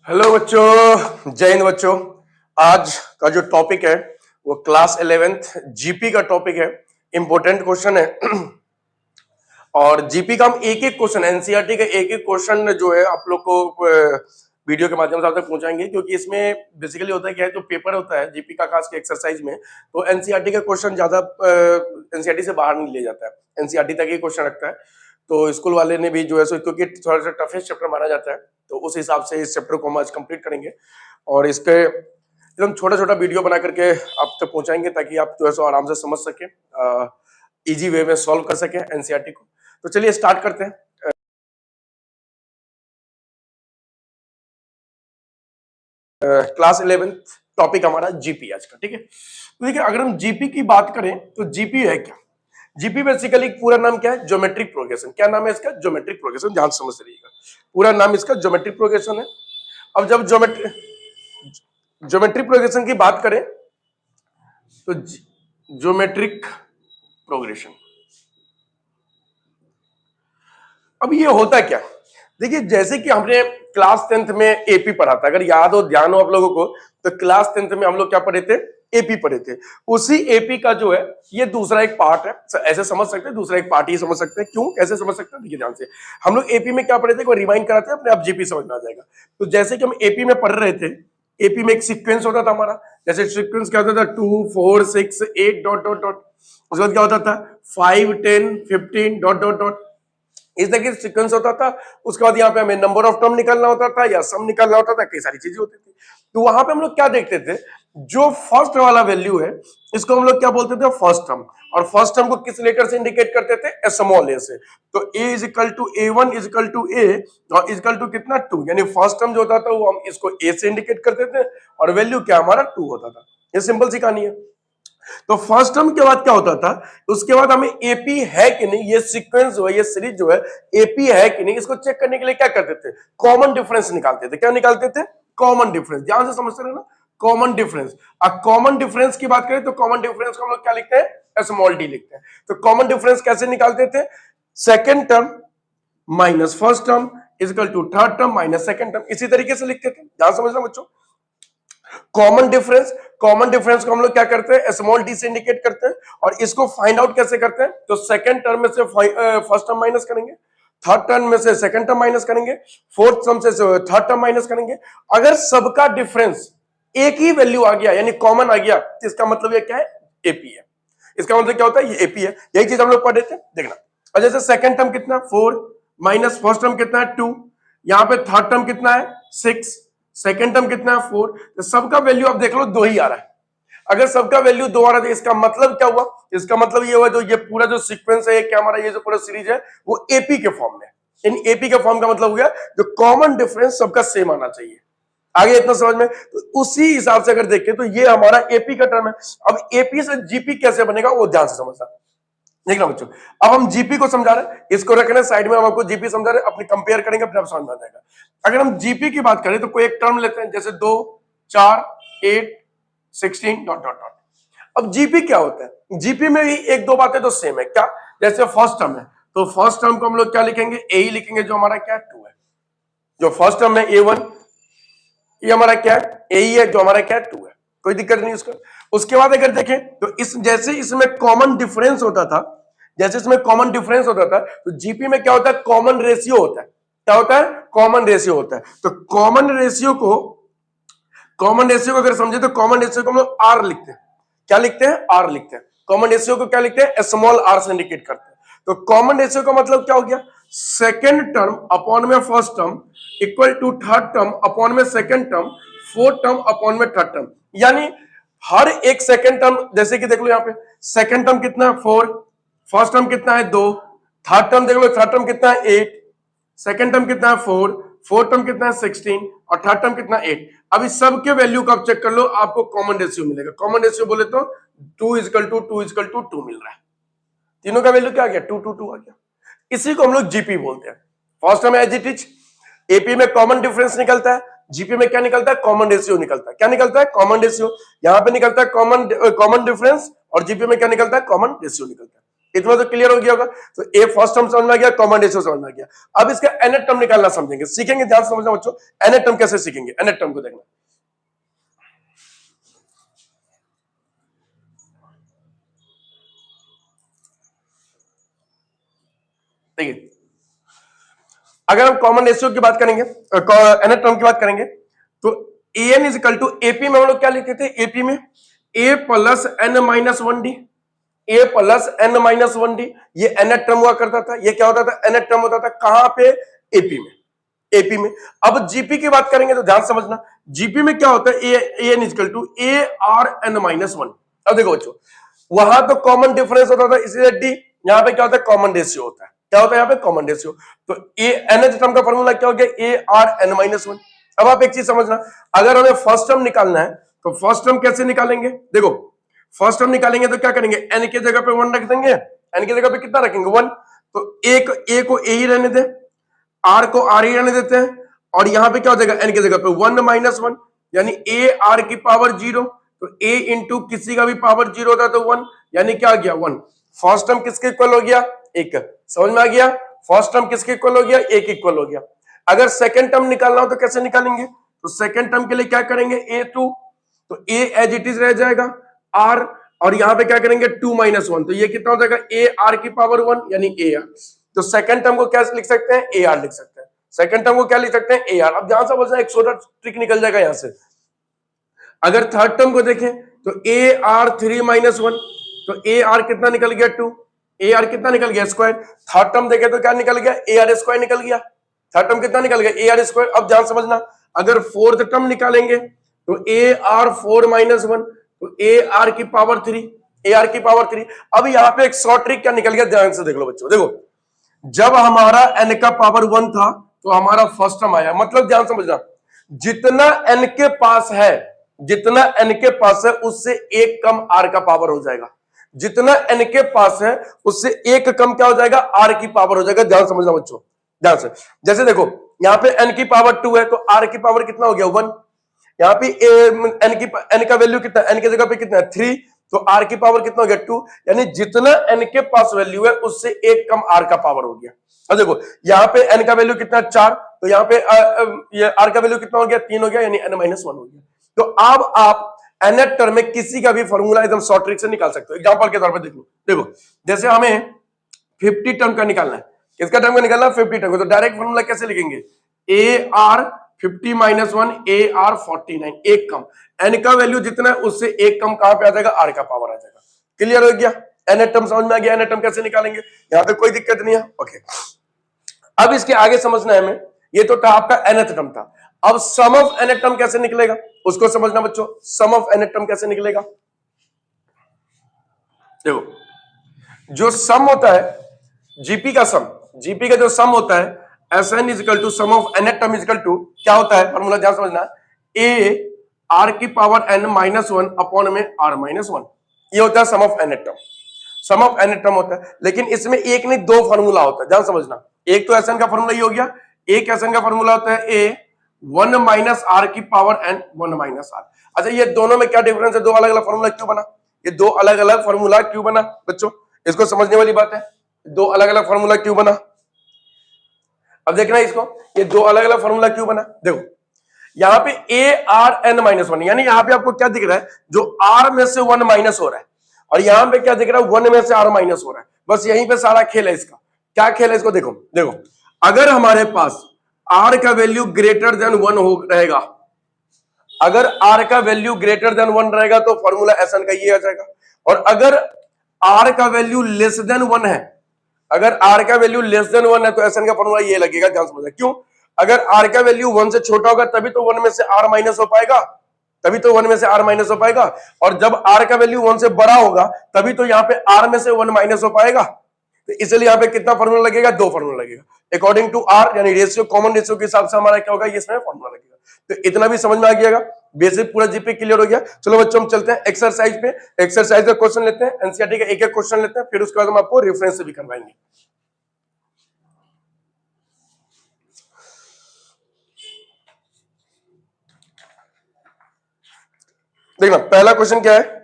Hello बच्चों, जय हिंद बच्चों। आज का जो टॉपिक है वो क्लास 11th जीपी का टॉपिक है। इंपॉर्टेंट क्वेश्चन है और जीपी का हम एक एक क्वेश्चन एनसीईआरटी का एक एक क्वेश्चन जो है आप लोग को वीडियो के माध्यम से आप तक पहुंचाएंगे, क्योंकि इसमें बेसिकली होता है क्या है, जो पेपर होता है जीपी का खास के एक्सरसाइज में, तो एनसीईआरटी का क्वेश्चन ज्यादा एनसीईआरटी से बाहर नहीं ले जाता है, एनसीईआरटी तक ही क्वेश्चन रखता है। तो स्कूल वाले ने भी जो है सो, क्योंकि थोड़ा सा टफेस्ट चैप्टर माना जाता है, तो उस हिसाब से इस चैप्टर को हम आज कंप्लीट करेंगे और इसके एकदम छोटा छोटा वीडियो बना करके आप तक पहुंचाएंगे, ताकि आप जो है सो आराम से समझ सके, इजी वे में सॉल्व कर सके एनसीईआरटी को। तो चलिए स्टार्ट करते हैं। क्लास 11th टॉपिक हमारा जीपी आज का, ठीक है। तो देखिए, अगर हम जीपी की बात करें तो जीपी है क्या? जीपी बेसिकली पूरा नाम क्या है? Geometric progression. क्या नाम है इसका? Geometric progression. ध्यान समझ रहिएगा, पूरा नाम इसका ज्योमेट्रिक प्रोग्रेशन है। अब जब ज्योमेट्रिक प्रोग्रेशन की बात करें तो ज्योमेट्रिक प्रोग्रेशन, अब ये होता क्या? देखिए, जैसे कि हमने क्लास 10th में एपी पढ़ा था, अगर याद हो, ध्यान हो आप लोगों को, तो क्लास 10th में हम लोग क्या पढ़े थे? एपी पढ़े थे। उसी एपी का जो है ये दूसरा एक पार्ट है, ऐसे समझ सकते हैं, दूसरा एक पार्ट ही समझ सकते हैं। क्यों, कैसे समझ सकते हैं? देखिए ध्यान से, हम लोग एपी में क्या पढ़े थे, कोई रिमाइंड कराते हैं, अपने आप जीपी समझ में आ जाएगा। तो जैसे कि हम एपी में पढ़ रहे थे, एपी में एक सीक्वेंस होता था हमारा, जैसे सीक्वेंस क्या होता था, 2 4 6 8 डॉट डॉट डॉट, उसके बाद क्या होता था 5 10 15 डॉट डॉट डॉट, इस तरह की सीक्वेंस होता था। उसके बाद यहाँ पे हमें नंबर ऑफ टर्म निकालना होता था या सम निकालना होता था, कई सारी चीजें होती थी। तो वहां पे हम लोग क्या देखते थे, जो फर्स्ट वाला वैल्यू है इसको हम लोग क्या बोलते थे? First term. और फर्स्ट टर्म को किस लेटर से इंडिकेट करते थे? स्मॉल ए से। तो a is equal to a1 is equal to a और इज इक्वल टू कितना? 2। यानी फर्स्ट टर्म जो होता था वो हम इसको a से इंडिकेट करते थे और वैल्यू क्या हमारा 2 होता था। ये सिंपल सी कहानी है। तो फर्स्ट टर्म के बाद क्या होता था, उसके बाद हमें एपी है कि नहीं, ये सीक्वेंस जो है, ये सीरीज जो है एपी है कि नहीं, इसको चेक करने के लिए क्या करते थे? कॉमन डिफरेंस निकालते थे। क्या निकालते थे? Common difference. ध्यान से समझते रहे ना, कॉमन डिफरेंस। अब कॉमन डिफरेंस की बात करें तो कॉमन डिफरेंस को हम लोग क्या लिखते हैं? स्मॉल डी लिखते हैं। तो कॉमन डिफरेंस कैसे निकालते थे? Second term minus first term is equal to third term minus second term, इसी तरीके से लिखते थे। ध्यान समझना बच्चों, कॉमन डिफरेंस, कॉमन डिफरेंस को हम लोग क्या करते हैं? स्मॉल डी से इंडिकेट करते हैं। और इसको फाइंड आउट कैसे करते हैं? तो सेकंड टर्म में से फर्स्ट टर्म माइनस करेंगे, थर्ड टर्म में से सेकंड टर्म माइनस करेंगे, फोर्थ टर्म से थर्ड टर्म माइनस करेंगे। अगर सबका डिफरेंस एक ही वैल्यू आ गया, यानी कॉमन आ गया, तो इसका मतलब ये क्या है? एपी है। इसका मतलब क्या होता है? ये एपी है। यही चीज हम लोग पढ़े थे, देखना। और जैसे सेकंड टर्म कितना? 4 माइनस फर्स्ट टर्म कितना है? 2। यहां पे थर्ड टर्म कितना है? 6। सेकेंड टर्म कितना है? 4। तो सबका वैल्यू आप देख लो 2 ही आ रहा है। अगर सबका वैल्यू 2 आ रहा है, इसका मतलब क्या हुआ? इसका मतलब ये हुआ, जो ये पूरा जो सीक्वेंस है, क्या हमारा ये जो पूरा सीरीज है वो एपी के फॉर्म में। इन एपी के फॉर्म का मतलब हो गया जो कॉमन डिफरेंस सबका सेम आना चाहिए। आगे इतना समझ में? तो उसी हिसाब से अगर देखें तो ये हमारा एपी का टर्म है। अब एपी से जीपी कैसे बनेगा वो ध्यान से समझना, देखना बच्चों। अब हम जीपी को समझा रहे हैं, इसको रखना साइड में, हम आपको जीपी समझा रहे हैं, अपने कंपेयर करेंगे, अपने आप समझ में आ जाएगा। अगर हम जीपी की बात करें तो कोई एक टर्म लेते हैं, जैसे 2 4 8 16 डॉट डॉट डॉट। अब जीपी क्या होता है? जीपी में भी एक दो बातें तो सेम है। क्या? जैसे फर्स्ट टर्म है, तो फर्स्ट टर्म को हम लोग क्या लिखेंगे? ए ही लिखेंगे, जो हमारा क्या 2 है। जो फर्स्ट टर्म है A1, ये हमारा क्या है? ए ही है, जो हमारा क्या 2 है। कोई दिक्कत नहीं उसका। उसके बाद अगर देखें तो इस जैसे इसमें कॉमन डिफरेंस होता था, जैसे इसमें कॉमन डिफरेंस होता था, तो जीपी में क्या होता है? कॉमन रेशियो होता है। क्या होता है? कॉमन रेशियो होता है। तो कॉमन रेशियो को अगर समझे तो कॉमन रेशियो को हम लोग आर लिखते हैं। क्या लिखते हैं? आर लिखते हैं। कॉमन रेशियो को क्या लिखते हैं? स्मॉल आर से इंडिकेट करते हैं। तो कॉमन रेशियो का मतलब क्या हो गया? सेकेंड टर्म अपॉन में first term equal to third term upon में second term, fourth term upon में थर्ड टर्म। यानी हर एक सेकेंड टर्म, जैसे कि देख लो यहाँ पे सेकेंड टर्म कितना है? 4। फर्स्ट टर्म कितना है? 2। थर्ड टर्म देख लो, थर्ड टर्म कितना है? 8। सेकेंड टर्म कितना है? 4। फोर्थ टर्म कितना है? 16। और थर्ड टर्म कितना? 8। अब इस सब के वैल्यू को आप चेक कर लो, आपको कॉमन रेशियो मिलेगा। कॉमन रेशियो बोले तो 2 इजकल टू 2 इजकल टू 2 मिल रहा है। तीनों का वैल्यू क्या आ गया? 2 2 2 आ गया। इसी को हम लोग जीपी बोलते हैं। First term as it is, AP में कॉमन डिफरेंस निकलता है, जीपी में क्या निकलता है? कॉमन रेशियो निकलता है। क्या निकलता है? Common ratio. यहां पे निकलता है कॉमन डिफरेंस, और जीपी में क्या निकलता है? कॉमन रेशियो निकलता है। इतना तो क्लियर हो गया होगा। तो ए फर्स्ट टर्म समझ में आ गया, कॉमन रेशियो समझ में आ गया। अब इसका nth टर्म निकालना समझेंगे, सीखेंगे, ध्यान से समझना बच्चों। nth टर्म कैसे सीखेंगे, nth टर्म को देखना। देखिए, अगर हम कॉमन रेशियो की बात करेंगे, nth टर्म की बात करेंगे, तो an is equal to AP में हम लोग क्या लिखते थे, एपी में a plus n minus 1d, a plus n minus 1d, ये nth टर्म हुआ करता था। ये क्या होता था, nth टर्म होता था कहां पे, एपी में, एपी में। अब जीपी की बात करेंगे तो ध्यान समझना, जीपी में क्या होता है, an is equal to a r n minus 1। अब देखो बच्चों, वहां तो कॉमन डिफरेंस होता था इसलिए डी, यहां पे क्या होता है, कॉमन रेशियो होता है। क्या होता है यहाँ पे, कॉमन रेशियो। तो ए nth टर्म का फॉर्मूला क्या हो गया, ए आर एन माइनस 1। अब आप एक चीज समझना, अगर हमें फर्स्ट टर्म निकालना है तो फर्स्ट टर्म कैसे निकालेंगे, देखो फर्स्ट टर्म निकालेंगे तो क्या करेंगे, एन के जगह पे 1 रख देंगे, एन की जगह पे कितना रखेंगे, 1। तो ए को ए ही रहने दे, आर को आर ही रहने देते हैं, और यहां पे क्या हो जाएगा, एन की जगह पे 1 माइनस 1, यानी ए आर की पावर 0। तो ए इंटू किसी का भी पावर 0 होता है तो 1, यानी क्या आ गया, 1। फर्स्ट टर्म किसके इक्वल हो गया, एक। समझ में आ गया, फर्स्ट टर्म किसके इक्वल हो गया, एक इक्वल हो गया। अगर सेकंड टर्म निकालना हो तो कैसे निकालेंगे, तो सेकंड टर्म के लिए क्या करेंगे, a2, तो a एज इट इज रह जाएगा, r, और यहां पे क्या करेंगे 2 माइनस 1, तो ये कितना हो जाएगा, a r की पावर 1, यानी a r। तो सेकंड टर्म को क्या लिख सकते हैं, a r लिख सकते हैं। सेकंड टर्म को क्या लिख सकते हैं, a r। अब ध्यान से बोलना, एक छोटा ट्रिक निकल जाएगा यहां से। अगर थर्ड टर्म को देखें तो a r 3 माइनस 1, तो a r कितना निकल गया, 2, ए आर कितना निकल गया, स्क्वायर। थर्ड टर्म देखे तो क्या निकल गया, ए आर स्क्वायर निकल गया। थर्ड टर्म कितना निकल गया, ए आर स्क्वायर। अब ध्यान समझना, अगर फोर्थ टर्म निकालेंगे तो ए आर 4 माइनस 1, तो ए आर की पावर 3, ए आर की पावर 3। अब यहाँ पे एक शॉर्ट ट्रिक क्या निकल गया, ध्यान से देख लो बच्चों। देखो, जब हमारा एन का पावर 1 था तो हमारा फर्स्ट टर्म आया, मतलब ध्यान समझना, जितना एन के पास है, जितना एन के पास है उससे एक कम आर का पावर हो जाएगा। जितना एन के पास है उससे एक कम क्या हो जाएगा, आर की पावर हो जाएगा। ध्यान समझना बच्चों, ध्यान से। जैसे देखो, यहां पे एन की पावर 2 है तो आर की पावर कितना हो गया, 1। यहाँ पे एन का वैल्यू कितना, एन की जगह पे कितना है, 3, तो आर की पावर कितना हो गया, 2। यानी जितना एन के पास वैल्यू है उससे एक कम आर का पावर हो गया। अब देखो, यहाँ पे एन का वैल्यू कितना, 4, तो यहाँ पे ये आर का वैल्यू कितना हो गया, 3 हो गया, यानी एन माइनस 1 हो गया। तो अब आप nth टर्म में किसी का भी फॉर्मूला एकदम शॉर्ट ट्रिक से निकाल सकते हो। एग्जांपल के तौर पे देख लो, देखो जैसे हमें 50 टर्म का निकालना है, किसका टर्म का निकालना है, 50 टर्म का, तो डायरेक्ट फॉर्मूला कैसे लिखेंगे, A R 50 minus 1, A R 49, एक कम। एन का वैल्यू जितना है उससे एक कम कहां पे आ जाएगा, आर का पावर आ जाएगा। क्लियर हो गया, nth टर्म समझ में आ गया, nth टर्म कैसे निकालेंगे, यहां पे कोई दिक्कत नहीं है। ओके, अब इसके आगे समझना है हमें, ये तो था आपका nth टर्म था। अब सम ऑफ nth टर्म कैसे निकलेगा उसको समझना बच्चों। सम ऑफ nth टर्म कैसे निकलेगा, देखो जो सम होता है, जीपी का सम, जीपी का जो सम होता है, S n equal to sum of nth term equal to क्या होता है, फॉर्मूला ध्यान समझना, ए आर की पावर एन माइनस 1 अपॉन में आर माइनस 1, ये होता है sum of nth term. Sum of nth term होता है, लेकिन इसमें एक नहीं दो फॉर्मूला होता है, ध्यान समझना। एक तो एस एन का फॉर्मूला ये हो गया, एक एस एन का फॉर्मूला होता है ए 1 माइनस आर की पावर एन 1 माइनस आर। अच्छा, ये दोनों में क्या डिफरेंस है, दो अलग अलग फॉर्मूला क्यों बना, ये दो अलग अलग फॉर्मूला क्यों बना बच्चों, इसको समझने वाली बात है। दो अलग अलग फॉर्मूला क्यों बना, अब देखना इसको, ये दो अलग अलग फॉर्मूला क्यों बना। देखो यहां पे ए आर एन माइनस 1, यानी यहां पे आपको क्या दिख रहा है, जो आर में से 1 माइनस हो रहा है, और यहां पे क्या दिख रहा है, 1 में से आर माइनस हो रहा है। बस यहीं पे सारा खेल है इसका। क्या खेल है इसको, देखो देखो, अगर हमारे पास आर का वैल्यू ग्रेटर देन 1 हो रहेगा, अगर आर का वैल्यू ग्रेटर देन 1 रहेगा तो फॉर्मूला एस एन का ये आ जाएगा। और अगर आर का वैल्यू लेस देन 1 है, अगर आर का वैल्यू लेस देन 1 है तो एस एन का फॉर्मूला ये लगेगा। ध्यान समझना, क्यों, अगर आर का वैल्यू 1 से छोटा होगा तभी तो 1 में से आर माइनस हो पाएगा, तभी तो 1 में से आर माइनस हो पाएगा। और जब आर का वैल्यू 1 से बड़ा होगा तभी तो यहाँ पे आर में से 1 माइनस हो पाएगा। तो इसलिए यहाँ पे कितना फॉर्मूला लगेगा, दो फॉर्मूला लगेगा, अकॉर्डिंग टू आर, यानी रेशियो, कॉमन रेशियो के हिसाब से हमारा क्या होगा, ये इसमें फॉर्मूला लगेगा। तो इतना भी समझ में आ गया, बेसिक पूरा जीपी क्लियर हो गया। चलो बच्चों हम चलते हैं एक्सरसाइज पे। एक्सरसाइज का क्वेश्चन लेते हैं, एनसीईआरटी का एक एक क्वेश्चन लेते हैं, फिर उसके बाद हम आपको रेफरेंस से भी करवाएंगे। देखना पहला क्वेश्चन क्या है,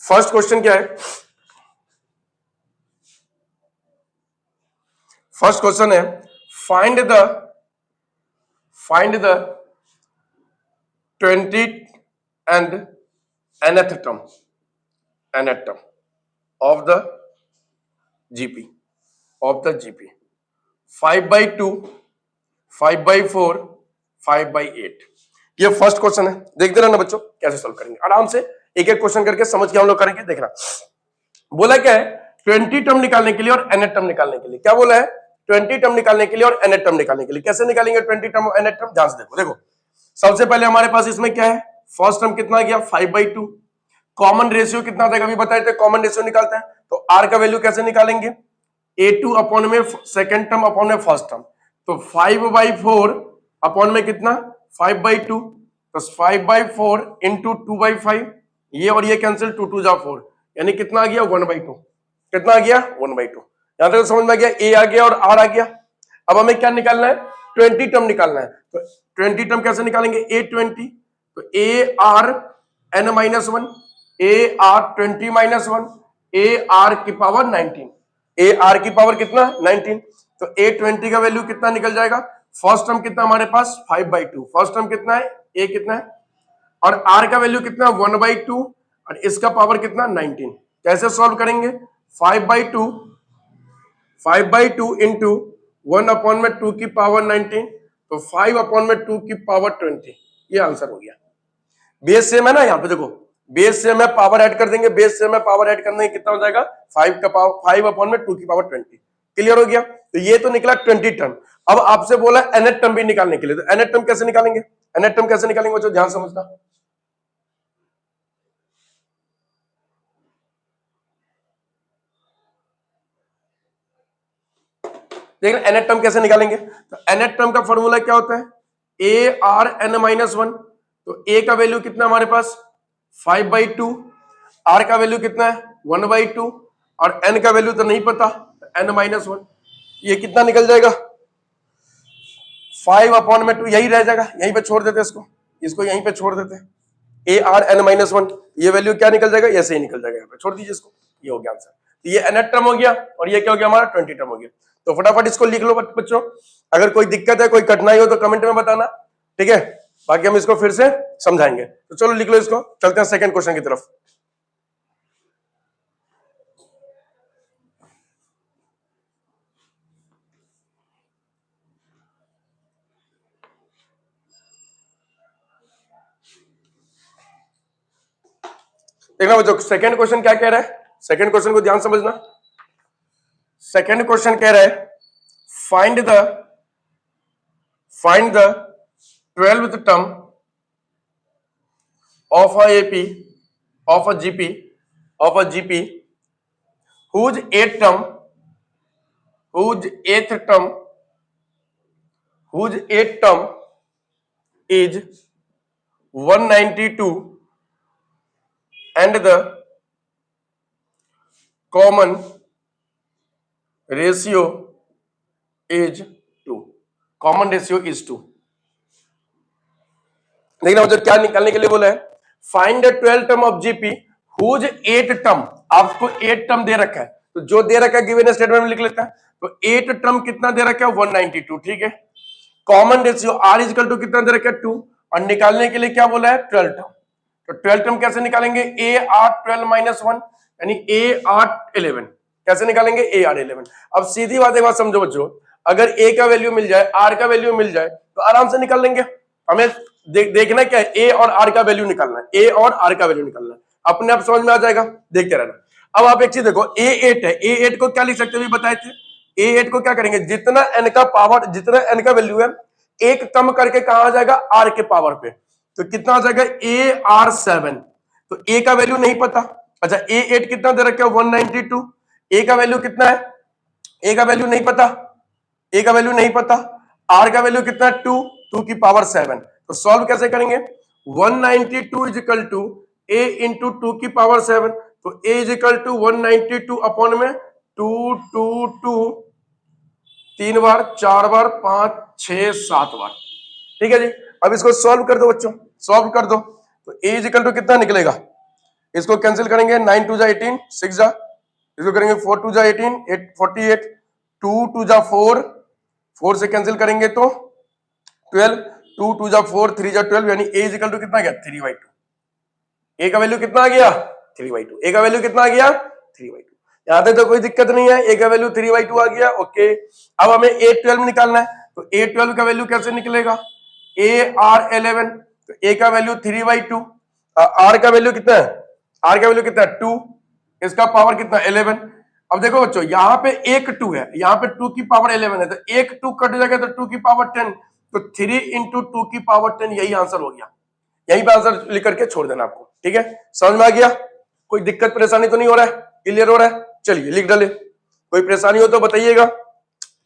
फर्स्ट क्वेश्चन क्या है? फर्स्ट क्वेश्चन है find the 20 and nth term of the GP 5/2, 5/4, 5/8। ये फर्स्ट क्वेश्चन है। देखते रहना बच्चों कैसे सॉल्व करेंगे, आराम से एक एक क्वेश्चन करके समझ के हम लोग करेंगे। देखना बोला क्या है, 20 टर्म निकालने के लिए और nth टर्म निकालने के लिए। क्या बोला है? 20 टर्म निकालने के लिए और nth टर्म निकालने के लिए। कैसे निकालेंगे 20 टर्म और nth टर्म? ध्यान से देखो सबसे पहले हमारे पास इसमें क्या है, फर्स्ट टर्म कितना गया 5/2। कॉमन रेशियो कितना था अभी बताए थे, कॉमन रेशियो निकालते हैं तो r का वैल्यू कैसे निकालेंगे, a2 अपॉन में सेकंड टर्म अपॉन में फर्स्ट टर्म, तो 5/4 अपॉन में कितना 5/2, तो 5/4 इंटू 2/5, ये और ये कैंसिल, 2 2 जा 4, यानी कितना आ गया 1/2। कितना आ गया 1/2। यहां तक समझ में आ गया, a आ गया और r आ गया। अब हमें क्या निकालना है, 20 टर्म निकालना है। तो 20 टर्म कैसे निकालेंगे, a20, तो ar n-1, ar 20-1, ar की पावर 19, ar की पावर कितना 19, तो a20 का वैल्यू कितना निकल जाएगा, फर्स्ट टर्म कितना हमारे पास 5/2, फर्स्ट टर्म कितना है a कितना है, और r का वैल्यू कितना 1/2 और इसका पावर कितना 19। कैसे सॉल्व करेंगे, 5/2 इंटू 1/2 की पावर 19, तो 5/2 की पावर 20, ये आंसर हो गया। बेस सेम है ना, यहाँ पे देखो बेस सेम है, पावर ऐड कर देंगे, बेस सेम है, पावर ऐड करने कितना हो जाएगा 5/2 की पावर 20। क्लियर हो गया। तो ये तो निकला 20 टर्म। अब आपसे बोला nth टर्म भी निकालने के लिए, तो nth टर्म कैसे निकालेंगे, nth टर्म कैसे निकालेंगे बच्चों ध्यान समझना। देखना nth टर्म कैसे निकालेंगे, तो nth टर्म का फॉर्मूला क्या होता है, ar n-1, तो a का वैल्यू कितना हमारे पास 5/2, r का वैल्यू कितना है 1/2 और n का वैल्यू तो नहीं पता, n-1, ये कितना निकल जाएगा 5/2, यही रह जाएगा, यहीं पे छोड़ देते इसको यहीं पे छोड़ देते, ar n-1, ये वैल्यू क्या निकल जाएगा, ऐसे ही निकल जाएगा, यहाँ पे छोड़ दीजिए इसको, ये हो गया आंसर। तो ये nth टर्म हो गया और ये क्या हो गया हमारा 20 टर्म हो गया। तो फटाफट इसको लिख लो बच्चों, अगर कोई दिक्कत है कोई कठिनाई हो तो कमेंट में बताना, ठीक है, बाकी हम इसको फिर से समझाएंगे। तो चलो लिख लो इसको, चलते हैं सेकंड क्वेश्चन की तरफ। देखना बच्चों सेकंड क्वेश्चन क्या कह रहा है, सेकंड क्वेश्चन को ध्यान समझना। सेकंड क्वेश्चन कह रहा है find the 12th term of a AP of a GP whose eighth term is 192 and the common ratio is 2। Common ratio is 2। देखना मुझे क्या निकालने के लिए बोला है, find the 12 term of GP whose 8 term, आपको 8 टर्म दे रखा है, तो जो दे रखा है गिवन स्टेटमेंट में लिख लेता है। तो 8 टर्म कितना दे रखा है 192, ठीक है। Common ratio r is equal to कितना दे रखा है 2, और निकालने के लिए क्या बोला है 12 टर्म। तो 12 टर्म कैसे निकालेंगे, ए आर 12-1 यानी ए आर 11। कैसे निकालेंगे, ए आर 11। अब सीधी बात एक बात समझो बच्चों, अगर ए का वैल्यू मिल जाए आर का वैल्यू मिल जाए तो आराम से निकाल लेंगे। हमें देखना क्या है, ए और आर का वैल्यू निकालना है, ए और आर का वैल्यू निकालना है, अपने आप समझ में आ जाएगा, देखते रहना। अब आप एक चीज देखो, A8 है, A8 को क्या लिख सकते हैं बताए थे, A8 को क्या करेंगे, जितना n का पावर, जितना n का वैल्यू है एक कम करके कहा आ जाएगा r के पावर पे, तो कितना आ जाएगा AR7। तो a का वैल्यू नहीं पता, अच्छा A8 कितना दे रखा है 192, a का वैल्यू कितना है, a का वैल्यू नहीं पता, a का वैल्यू नहीं पता, r का वैल्यू कितना है 2 की पावर 7। तो सॉल्व कैसे करेंगे, 192 is equal to a into 2 की पावर 7, तो a is equal to 192 upon में 2 2 2 3 बार 4 बार 5 6 7 बार, ठीक है जी। अब इसको सॉल्व कर दो बच्चों, सॉल्व कर दो, तो a इज इक्वल टू कितना निकलेगा, इसको कैंसिल करेंगे 9 2 जा 18 6 जा, इसको करेंगे 4 2 जा 18 8 48 2 2 जा 4 4 से कैंसिल करेंगे तो 12 2 2 जा 4 3 जा 12 यानी a इक्वल टू कितना गया 3/2। a का वैल्यू कितना आ गया 3/2। a का वैल्यू कितना आ गया 3/2। यहां तक तो कोई दिक्कत नहीं है, a का वैल्यू 3/2 आ गया। ओके, अब हमें a12 निकालना है, तो a12 का वैल्यू कैसे निकलेगा ar11, तो a का वैल्यू 3/2, r का वैल्यू कितना है, r का वैल्यू कितना है 2, इसका पावर कितना 11। अब देखो बच्चों यहाँ पे एक 2 है, यहाँ पे 2 की पावर 11 है, तो एक 2 कट जाएगा तो 2 की पावर 10, तो 3 इंटू 2 की पावर 10 यही आंसर हो गया। यहीं पे आंसर लिख करके छोड़ देना आपको, ठीक है, समझ में आ गया, कोई दिक्कत परेशानी तो नहीं हो रहा है, क्लियर हो रहा है, चलिए लिख डाले। कोई परेशानी हो तो बताइएगा,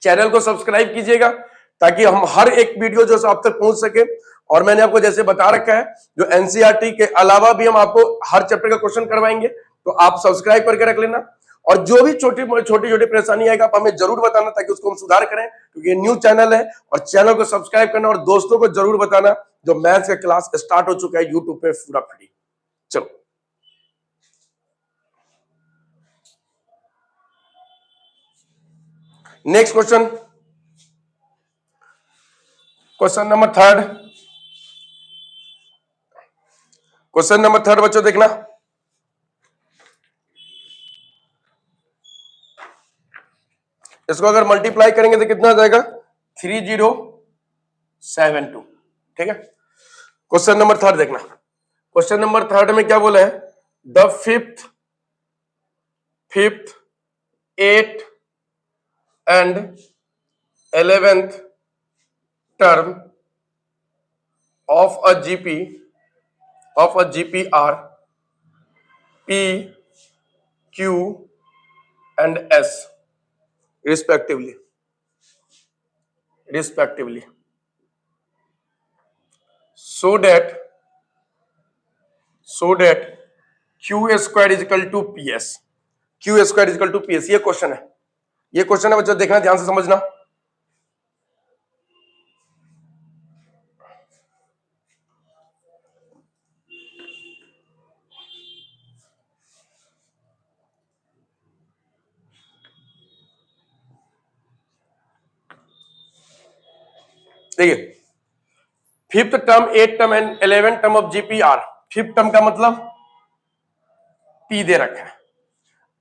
चैनल को सब्सक्राइब कीजिएगा ताकि हम हर एक वीडियो जो आप तक पहुंच सके। और मैंने आपको जैसे बता रखा है जो एनसीईआरटी के अलावा भी हम आपको हर चैप्टर का क्वेश्चन करवाएंगे, तो आप सब्सक्राइब करके रख लेना। और जो भी छोटी छोटी परेशानी आएगा आप हमें जरूर बताना ताकि उसको हम सुधार करें, क्योंकि ये न्यू चैनल है। और चैनल को सब्सक्राइब करना और दोस्तों को जरूर बताना जो मैथ्स का क्लास स्टार्ट हो चुका है यूट्यूब पे पूरा फ्री। चलो next question, question number third. Question number third बच्चों देखना, इसको अगर मल्टीप्लाई करेंगे तो कितना आ जाएगा 3072, ठीक है। क्वेश्चन नंबर थर्ड देखना, क्वेश्चन नंबर थर्ड में क्या बोला है, the fifth 8th and 11th term of a GP are P, Q and S respectively, so that Q square is equal to PS, Q square is equal to PS। ये question है, ये question है बच्चों, देखना ध्यान से समझना। देखिए, fifth term 8th term and 11th term of GPR, fifth term का मतलब P दे रखा है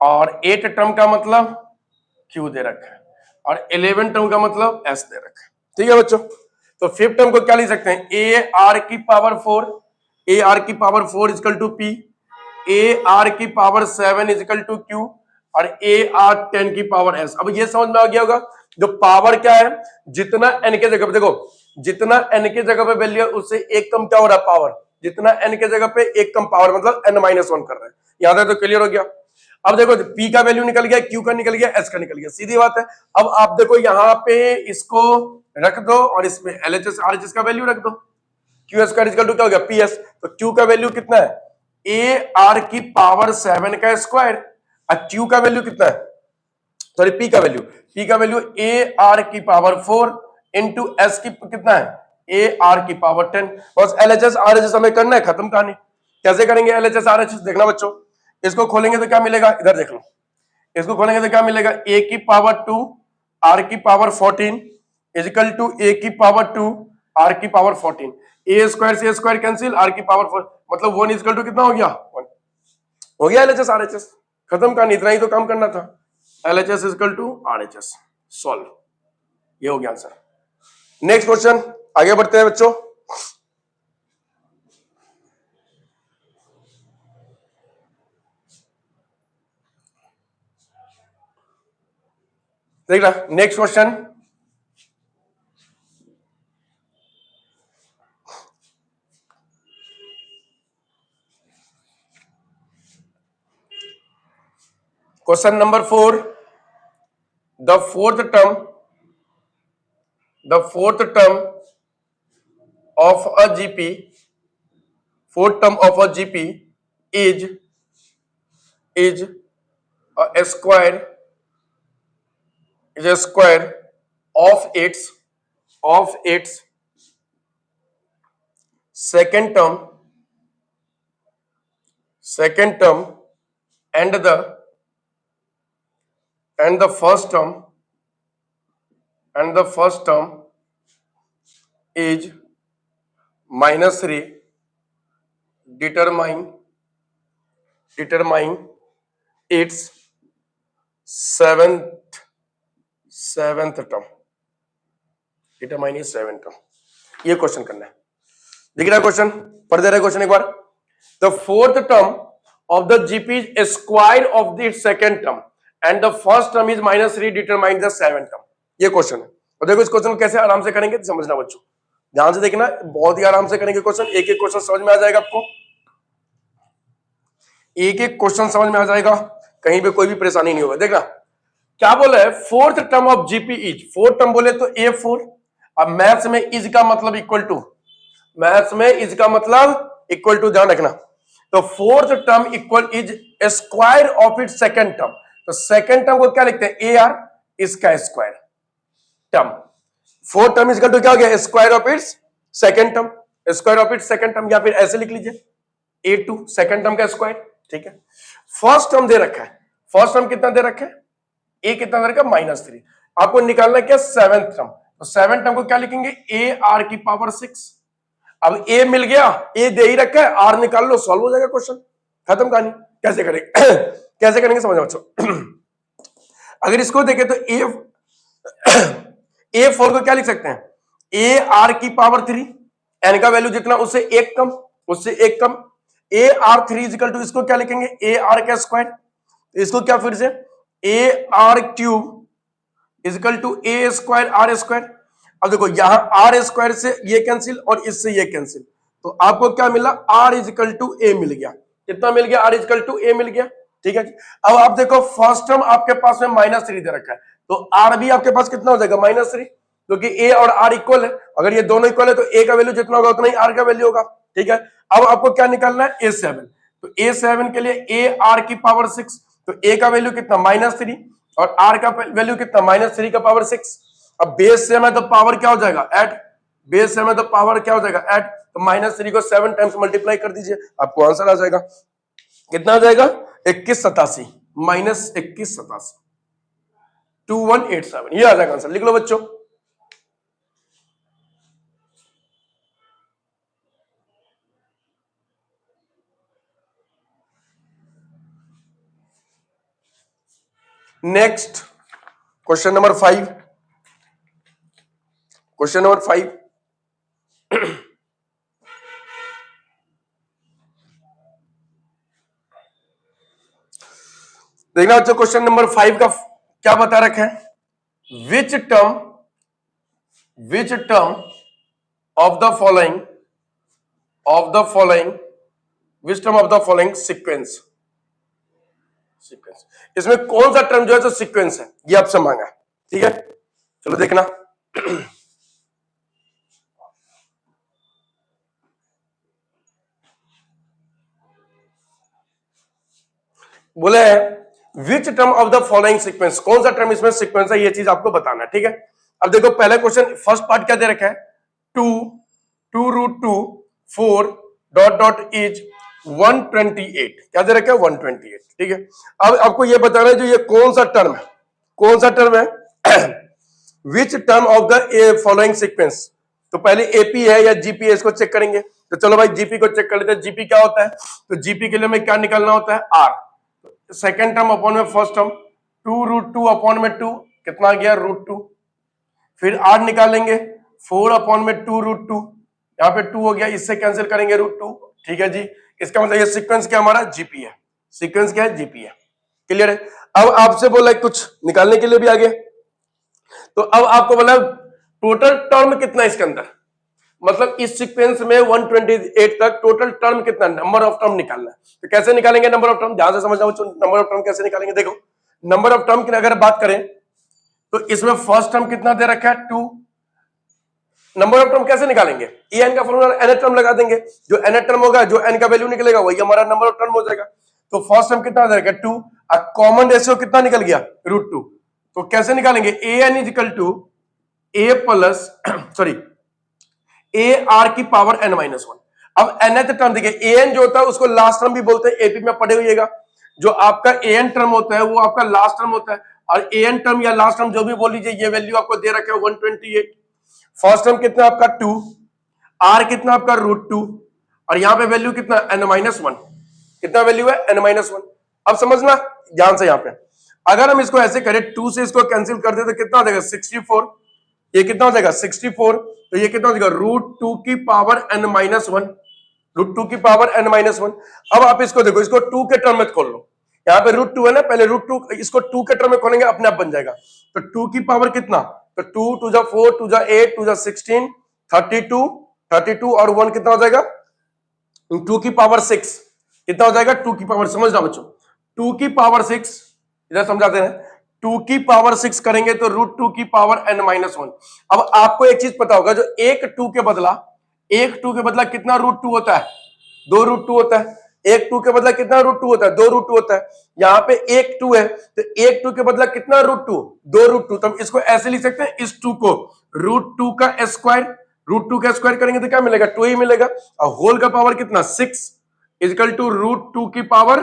और 8th टर्म का मतलब Q दे रखा है और 11th टर्म का मतलब S दे रखा है, ठीक है बच्चों। तो फिफ्थ टर्म को क्या लिख सकते हैं, ए आर की power 4 is equal to P, A are की पावर 7 इजकल टू Q और ए आर 10 की पावर S। अब ये समझ में आ गया होगा, जो पावर क्या है, जितना n के जगह पे, देखो जितना n के जगह पे वैल्यू है उससे एक कम क्या हो रहा है पावर, जितना n के जगह पे एक कम पावर मतलब n-1 कर रहा है। यहां तक तो क्लियर हो गया। अब देखो P का वैल्यू निकल गया, Q का निकल गया, S का निकल गया, सीधी बात है। अब आप देखो यहाँ पे इसको रख दो और इसमें LHS RHS का वैल्यू रख दो, Q स्क्वायर इक्वल टू क्या हो गया PS। तो Q का वैल्यू कितना है, ए आर की पावर 7 का स्क्वायर और Q का वैल्यू कितना है, सॉरी P का वैल्यू ए आर की पावर 4 इंटू S की कितना है, ए आर की पावर 10। बस LHS RHS हमें करना है, खत्म कहानी। कैसे करेंगे LHS RHS, देखना बच्चों, इसको खोलेंगे तो क्या मिलेगा, इधर देख लो, इसको खोलेंगे तो क्या मिलेगा, a की पावर 2 r की पावर 14 इजिकल टू a की पावर 2 r की पावर 14, a स्क्वायर से स्क्वायर कैंसिल, r की पावर 4 मतलब 1 इजिकल टू कितना हो गया 1, हो गया LHS RHS, खत्म कहानी, इतना ही तो काम करना था। LHS is equal to RHS solve, ये हो गया आंसर। नेक्स्ट क्वेश्चन, आगे बढ़ते हैं बच्चों। देखना next question, question number 4, the fourth term of a GP, fourth term of a GP is a square of its second term second term and the first term is minus 3 determine its seventh term, determine its seventh term। ये question करना है। दिख रहा है question? पढ़ दे रहे question एक बार। The fourth term of the GP is square of the second term and the first term is minus 3 determine the seventh term. ये क्वेश्चन है। और देखो इस क्वेश्चन को कैसे आराम से करेंगे समझना बच्चों, ध्यान से देखना, बहुत ही आराम से करेंगे क्वेश्चन। एक एक क्वेश्चन समझ में आ जाएगा आपको, एक एक क्वेश्चन समझ में आ जाएगा, कहीं पे कोई भी परेशानी नहीं होगा। देखना क्या बोला है, fourth term of GP is, fourth term बोले तो A4। अब मैथ्स में इज का मतलब इक्वल टू, मैथ्स में इज का मतलब इक्वल टू, ध्यान रखना। तो fourth term equal is square of it second term. तो सेकंड टर्म को क्या लिखते हैं, AR, इसका square term. Fourth term is equal to क्या हो गया, square of its second term, square of its second term, या फिर ऐसे लिख लीजिए A2 सेकंड टर्म का स्क्वायर। ठीक है, फर्स्ट टर्म दे रखा है, फर्स्ट टर्म कितना दे रखा है, A कितना दे रखा है, -3। आपको निकालना क्या, सेवेंथ टर्म। तो सेवेंथ टर्म को क्या लिखेंगे, AR की पावर 6। अब A मिल गया, A दे ही रखा है, R निकाल लो, सॉल्व हो जाएगा क्वेश्चन, खत्म कहानी। कैसे करेंगे कैसे करेंगे समझो बच्चों। अगर इसको देखें तो A4 को क्या लिख सकते हैं, AR की पावर 3, N का वैल्यू जितना उससे एक कम, उससे एक कम। AR3 इजिकल टू, इसको क्या लिखेंगे, AR का स्क्वायर। इसको क्या फिर से, AR cube is equal to A square R square. अब देखो यहां R स्क्वायर से ये कैंसिल और इससे ये कैंसिल, तो आपको क्या मिला, R इजिकल टू A मिल गया। कितना मिल गया, R इजिकल टू A मिल गया। ठीक है, अब आप देखो फर्स्ट टर्म आपके पास में -3 दे रखा है, तो R भी आपके पास कितना हो जाएगा, -3, क्योंकि A और R इक्वल है। अगर ये दोनों इक्वल है तो A का वैल्यू जितना होगा उतना ही R का वैल्यू होगा। ठीक है, अब आपको क्या निकालना है, A7। तो A7 के लिए AR की पावर 6, तो A का वैल्यू कितना, -3, और R का वैल्यू कितना, -3 का पावर 6। अब बेस सेम है तो पावर क्या हो जाएगा, ऐड, बेस सेम है तो पावर क्या हो जाएगा, ऐड। तो -3 को 7 टाइम्स मल्टीप्लाई कर दीजिए, आपको आंसर आ जाएगा। कितना आ जाएगा, 2187, -2187, 2187, ये आ जाएगा आंसर। लिख लो बच्चों। Next question number 5, question number 5। देखना बच्चों, क्वेश्चन नंबर 5 का क्या बता रखा है, which term of the following which term of the following sequence, इसमें कौन सा टर्म जो है तो सीक्वेंस है, ये आपसे मांगा है। ठीक है, चलो देखना। बोले which term of the following sequence, कौन सा टर्म इसमें सीक्वेंस है, ये चीज आपको बताना है। ठीक है, अब देखो पहले क्वेश्चन फर्स्ट पार्ट क्या दे रखा है, 2 4 डॉट डॉट इज 128, क्या दे रखा है, 128। ठीक है, अब आपको ये बताना है जो ये कौन सा टर्म है, कौन सा टर्म है which term of the following sequence. तो पहले एपी है या जीपी है, इसको चेक करेंगे। तो चलो भाई जीपी को चेक कर लेते हैं, जीपी क्या होता है। तो जीपी के लिए हमें क्या निकालना होता है, आर, सेकेंड टर्म अपॉन में फर्स्ट टर्म, 2√2 अपॉन में 2, कितना गया, √2। फिर आर निकालेंगे, 4 अपॉन में 2√2, यहाँ पे 2 हो गया, इससे कैंसिल करेंगे √2। ठीक है जी, इसका मतलब ये सीक्वेंस क्या हमारा जीपी है, सीक्वेंस क्या है, जीपी है। क्लियर है। अब आपसे बोला कुछ निकालने के लिए भी आगे, तो अब आपको बोला टोटल टर्म कितना इसके अंदर, मतलब इस सीक्वेंस में 128 तक टोटल टर्म कितना, नंबर ऑफ टर्म निकालना है। तो कैसे निकालेंगे नंबर ऑफ टर्म, ध्यान से समझना बच्चों, नंबर ऑफ टर्म कैसे निकालेंगे। देखो नंबर ऑफ टर्म की अगर बात करें तो इसमें फर्स्ट टर्म कितना दे रखा है, 2। नंबर ऑफ टर्म कैसे निकालेंगे, ए एन का फॉर्मूला एन टर्म लगा देंगे, जो एन टर्म होगा, जो एन का वैल्यू निकलेगा वही हमारा नंबर ऑफ टर्म हो जाएगा। तो फर्स्ट टर्म कितना दे रखा है, 2, और कॉमन रेशियो कितना निकल गया, √2। तो कैसे निकालेंगे, a n is equal to a plus sorry a are की पावर n-1। अब nth टर्म देखिए, an जो होता है उसको लास्ट टर्म भी बोलते हैं, एपी में पढ़े हुएगा। जो आपका an टर्म होता है वो आपका लास्ट टर्म होता है, और an टर्म या लास्ट टर्म जो भी बोल लीजिए, ये वैल्यू आपको दे रखे 128। फर्स्ट टर्म कितना आपका 2, r कितना आपका √2, और यहां पे वैल्यू कितना n-1, कितना वैल्यू है n-1। अब समझना ध्यान से, यहां पे अगर हम इसको ऐसे करें 2 से इसको कैंसिल कर दे तो कितना हो जाएगा 64, ये कितना हो जाएगा 64, तो ये कितना हो जाएगा √2 की पावर n-1, √2 की पावर n-1। अब आप इसको देखो, इसको 2 के टर्म में खोल लो, यहाँ पे √2 है ना, पहले √2 इसको 2 के टर्म में खोलेंगे, अपने आप बन जाएगा। तो 2 की पावर कितना, तो 2 2 जा 4 2 जा 8 2 जा 16 32 और 1 कितना हो जाएगा 2 की पावर 6, कितना हो जाएगा 2 की पावर, समझना बच्चों 2 की पावर 6, इधर समझाते हैं, 2 की पावर 6 करेंगे तो √2 की पावर n-1। अब आपको एक चीज पता होगा, जो एक 2 के बदला कितना √2 होता है, 2 √2 होता है। एक 2 के बदला कितना √2 होता है, 2 √2 होता है। यहाँ पे एक 2 है तो एक 2 के बदला कितना √2, 2 √2। तो हम इसको ऐसे लिख सकते हैं, इस 2 को √2 का स्क्वायर, √2 का स्क्वायर करेंगे तो क्या मिलेगा 2 ही मिलेगा, और होल का पावर कितना 6 इक्वल टू √2 की पावर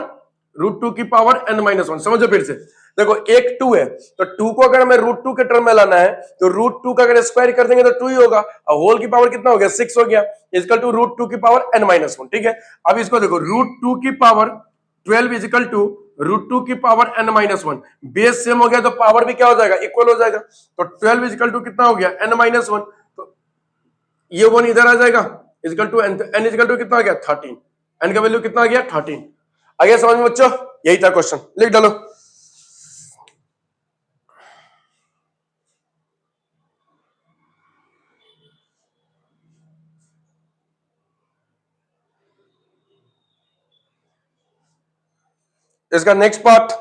n-1। समझो फिर से, देखो एक 2 है तो 2 को अगर हमें √2 के टर्म में लाना है तो √2 का अगर स्क्वायर कर देंगे तो 2 ही होगा, और होल की पावर कितना हो गया 6 हो गया, इक्वल टू √2 की पावर n-1। ठीक है, अब इसको देखो √2 की पावर 12 इक्वल टू √2 की पावर n-1, बेस सेम हो गया तो पावर भी क्या हो जाएगा इक्वल हो जाएगा। तो 12 इक्वल टू कितना हो गया n-1, तो ये 1 इधर आ जाएगा, equal to n equal to कितना आ गया 13, n का वैल्यू कितना आ गया 13। आगे समझ में बच्चों, यही था क्वेश्चन, लिख डालो। इसका नेक्स्ट पार्ट,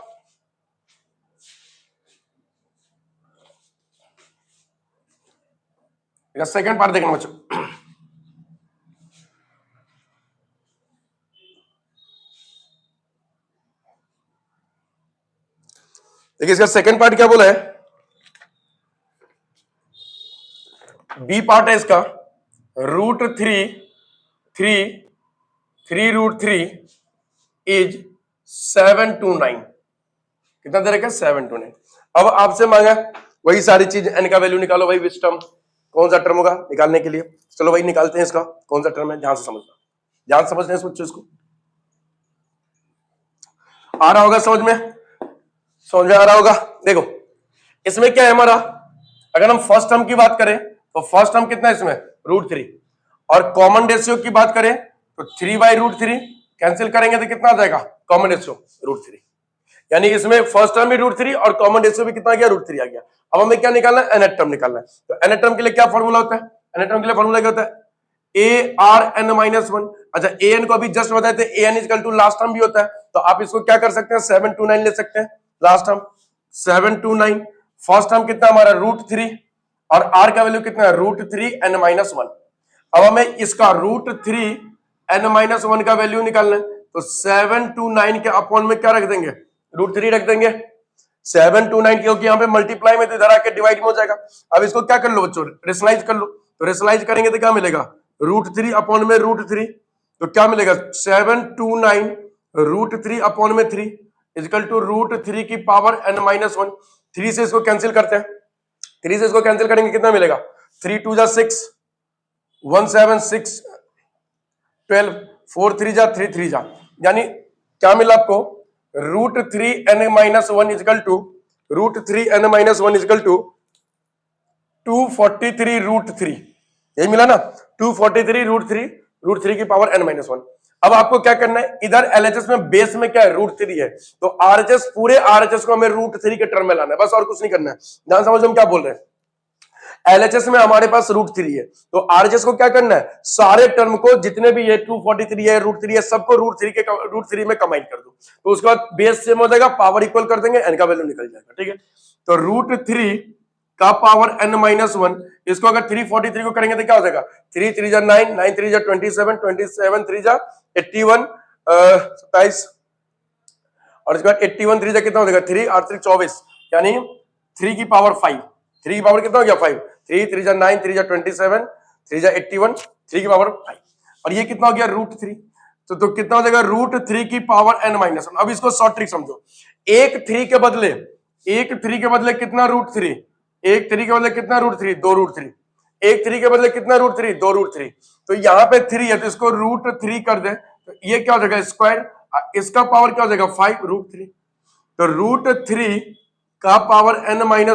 सेकंड पार्ट देखना बच्चों। देखिए इसका सेकंड पार्ट क्या बोला है, बी पार्ट है इसका √3 इज 729, कितना दे रखा है 729। अब आपसे मांगा वही सारी चीज, n का वैल्यू निकालो, वही विच टर्म, कौन सा टर्म होगा निकालने के लिए, चलो वही निकालते हैं, इसका कौन सा टर्म है, ध्यान से समझना, ध्यान समझते हैं इस बच्चों, इसको आ रहा होगा समझ में आ रहा होगा। देखो इसमें क्या है हमारा, अगर हम फर्स्ट टर्म की बात करें तो फर्स्ट टर्म कितना है इसमें √3, और कॉमन रेशियो की बात करें तो 3/√3 कैंसिल करेंगे तो कितना आ जाएगा कॉमन रेशियो √3, यानी इसमें फर्स्ट टर्म भी √3 और कॉमन रेशियो भी कितना आ गया √3 आ गया। अब हमें क्या निकालना है, nth टर्म निकालना है। तो nth टर्म के लिए क्या फॉर्मूला होता है, nth टर्म के लिए फॉर्मूला क्या होता है ARn-1। अच्छा an को अभी जस्ट बताए थे, an equal to last term भी होता है, तो आप इसको क्या कर सकते हैं 729 ले सकते हैं, लास्ट टर्म 729, फर्स्ट टर्म कितना हमारा √3 और r का वैल्यू कितना है √3n-1। अब हमें इसका √3n-1 का वैल्यू निकालना है, तो 729 के अपॉन में क्या रख देंगे √3 रख देंगे, 729 क्योंकि यहाँ पे मल्टीप्लाई में तो इधर आके डिवाइड में हो जाएगा। अब इसको क्या कर लो बच्चों, रेशनलाइज कर लो, तो रेशनलाइज करेंगे तो क्या मिलेगा √3 अपॉन में √3, तो क्या मिलेगा 729 √3 अपॉन में 3 इक्वल टू √3 की पावर n-1। 3 से इसको कैंसिल करते हैं, 3 से इसको कैंसिल करेंगे कितना मिलेगा 3 2 जा 6 1 7 6 12 4 3 जा 3 3 जा, यानी क्या मिला आपको √3n-1 equal to √3n-1 equal to 243 √3, यही मिला ना 243 √3 की पावर n-1। अब आपको क्या करना है, इधर LHS में बेस में क्या है √3 है, तो RHS पूरे RHS को हमें √3 के टर्म में लाना है, बस और कुछ नहीं करना है। ध्यान समझो हम क्या बोल रहे हैं, LHS में हमारे पास √3 है, तो RHS को क्या करना है, सारे टर्म को जितने भी ये 243 है √3 है सबको √3 में कंबाइन कर दो, तो उसके बाद बेस सेम हो जाएगा, पावर इक्वल कर देंगे, n का वैल्यू निकल जाएगा। ठीक है, तो √3 का पावर n-1, इसको अगर 343 को करेंगे तो क्या हो जाएगा 3 3 जा 9 9 3 जा 27 27 3 जा 81 27, और इसके बाद 81 3 जा कितना हो जाएगा 3 8 3 24, यानी 3 की पावर 5, 3 की पावर कितना हो गया 5, 3 3 जा 9 3 जा 27 3 जा 81 3 की पावर 5। और ये कितना हो गया √3। तो कितना हो जाएगा √3 की पावर n-1। अब इसको शॉर्ट ट्रिक समझो, एक 3 के बदले कितना √3, एक 3 के बदले कितना √3, 2√3, एक 3 के बदले कितना √3, 2√3। तो यहाँ पे 3 है तो इसको √3 कर दे तो ये क्या हो जाएगा स्क्वायर, इसका पावर क्या हो जाएगा 5 √3। तो √3 का पावर n-1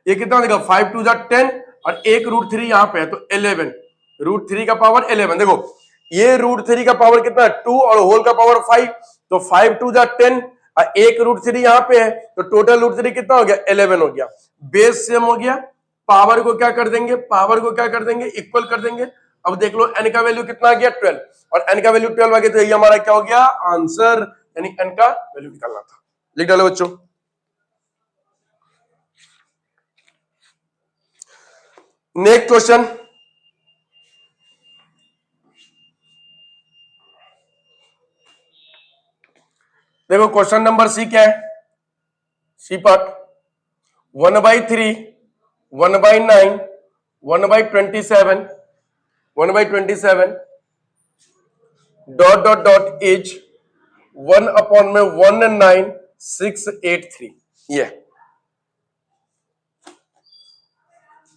ये कितना हो जाएगा 5 2 10 और एक √3 यहाँ पे है तो 11, √3 का पावर 11। देखो ये √3 का पावर कितना है 2 और होल का पावर 5, तो 5 2 10 और एक √3 यहाँ पे है तो टोटल √3 कितना हो गया 11 हो गया। बेस सेम हो गया, पावर को क्या कर देंगे, इक्वल कर देंगे। अब देख लो n का वैल्यू कितना आ गया 12 और n का वैल्यू 12 आ गया तो ये हमारा क्या हो गया आंसर, यानी n का वैल्यू निकालना था। लिख डालो बच्चों। नेक्स्ट क्वेश्चन, देखो क्वेश्चन नंबर सी क्या है, C part 1/3 1/9 1/27 1/27 dot dot dot is 1/19683। ये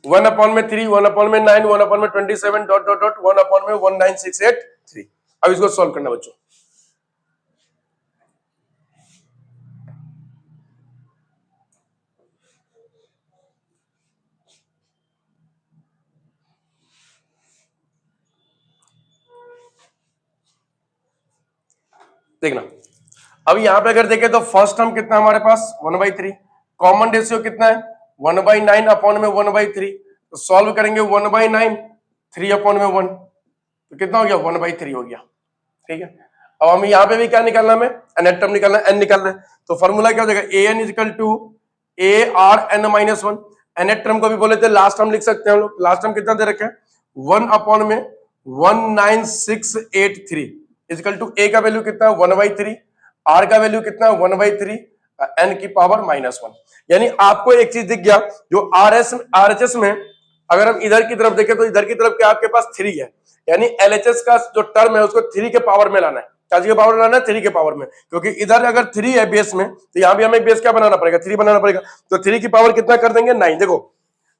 1/3 1/9 1/27 डॉट डॉट डॉट 1/19683। अब इसको सॉल्व करना बच्चों। देखना अब यहां पे अगर देखें तो फर्स्ट टर्म कितना हमारे पास 1/3, कॉमन रेशियो कितना है 1/9 अपॉन में 1/3, तो सॉल्व करेंगे 1/9 3/1 तो कितना हो गया 1/3 हो गया। ठीक है, अब हमें यहाँ पे भी क्या निकालना है, nth टर्म निकालना है, n निकालना है। तो फॉर्मूला क्या हो जाएगा an equal to ARn-1। nth term को भी बोले थे लास्ट टर्म लिख सकते हैं हम लोग। लास्ट टर्म कितना दे रखे हैं 1 में 19683 इक्वल टू a का वैल्यू कितना है 1/3, r का वैल्यू कितना है 1/3, n की पावर -1। यानी आपको एक चीज दिख गया जो RHS में अगर हम इधर की तरफ देखें तो इधर की तरफ क्या आपके पास 3 है, यानी LHS का जो टर्म है उसको 3 के पावर में लाना है। क्या के पावर में लाना है 3 के पावर में, क्योंकि इधर अगर 3 है बेस में तो यहाँ भी हमें बेस क्या बनाना पड़ेगा 3 बनाना पड़ेगा। तो 3 की पावर कितना कर देंगे 9। देखो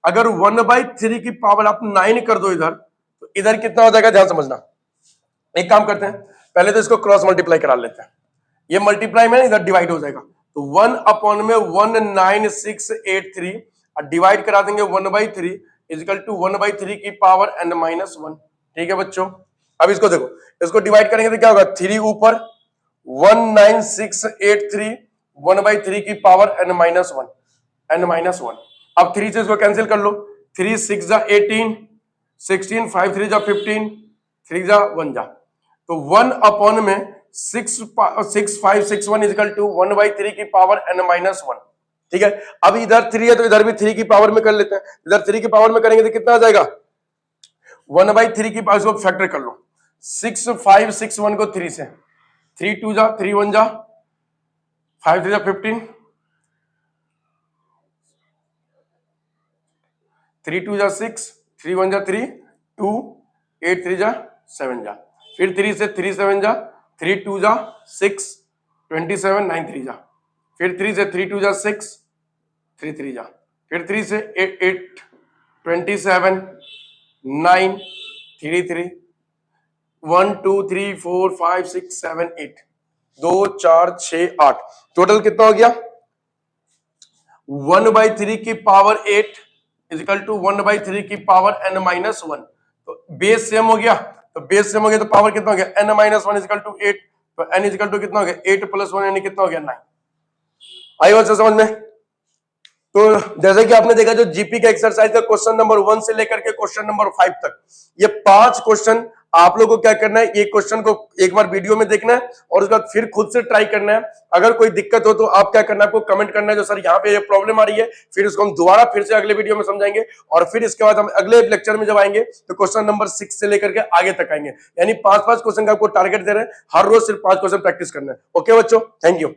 अगर 1/3 की पावर आप 9 कर दो इधर तो इधर कितना हो जाएगा, ध्यान समझना। एक काम करते हैं पहले तो इसको क्रॉस मल्टीप्लाई करा लेते हैं, ये मल्टीप्लाई में इधर डिवाइड हो जाएगा तो 1 में 19683 और डिवाइड करा देंगे 1/3 इक्वल टू 1/3 की पावर n-1। ठीक है बच्चों, अब इसको देखो, इसको डिवाइड करेंगे तो क्या होगा 3 ऊपर 19683 1/3 की पावर n-1। अब 3 से इसको कैंसिल कर लो, 3 6 जा 18 16 5 3 जा 15 3 जा 1 जा, तो 1 में 6561 इक्वल टू 1/3 की पावर n-1। ठीक है, अब इधर 3 है तो इधर भी 3 की पावर में कर लेते हैं। इधर 3 की पावर में करेंगे तो कितना आ जाएगा 1/3 की पावर, इसको फैक्टर कर लो 6561 को 3 से, 3 2 जा 3 1 जा 5 3 जा 15 3 2 जा 6 3 1 जा 3 2 8 3 जा 7 जा, फिर 3 से 3 7 जा 3 2 जा 6 27 9 3 जा, फिर 3 से 3 2 जा 6 3 3 जा, फिर 3 से 8 27 9 3 3 1 2 3 4 5 6 7 8 2 4 6 8, टोटल कितना हो गया 1/3 की पावर 8 इक्वल टू 1/3 की पावर n-1। तो बेस सेम हो गया, तो पावर कितना हो गया n-1 इक्वल टू 8, तो n इक्वल टू कितना हो गया 8 + 1 यानी कितना हो गया 9। आई बात समझ में। तो जैसे कि आपने देखा जो जीपी का एक्सरसाइज है क्वेश्चन नंबर 1 से लेकर के क्वेश्चन नंबर 5 तक, ये 5 क्वेश्चन आप लोगों को क्या करना है, एक क्वेश्चन को एक बार वीडियो में देखना है और उसके बाद फिर खुद से ट्राई करना है। अगर कोई दिक्कत हो तो आप क्या करना है, आपको कमेंट करना है जो सर यहाँ पे ये प्रॉब्लम आ रही है, फिर उसको हम दोबारा फिर से अगले वीडियो में समझाएंगे और फिर इसके बाद हम अगले लेक्चर में जब आएंगे तो क्वेश्चन नंबर 6 से लेकर के आगे तक आएंगे। यानी 5-5 क्वेश्चन का आपको टारगेट दे रहे हैं, हर रोज सिर्फ 5 क्वेश्चन प्रैक्टिस करना है। ओके बच्चों, थैंक यू।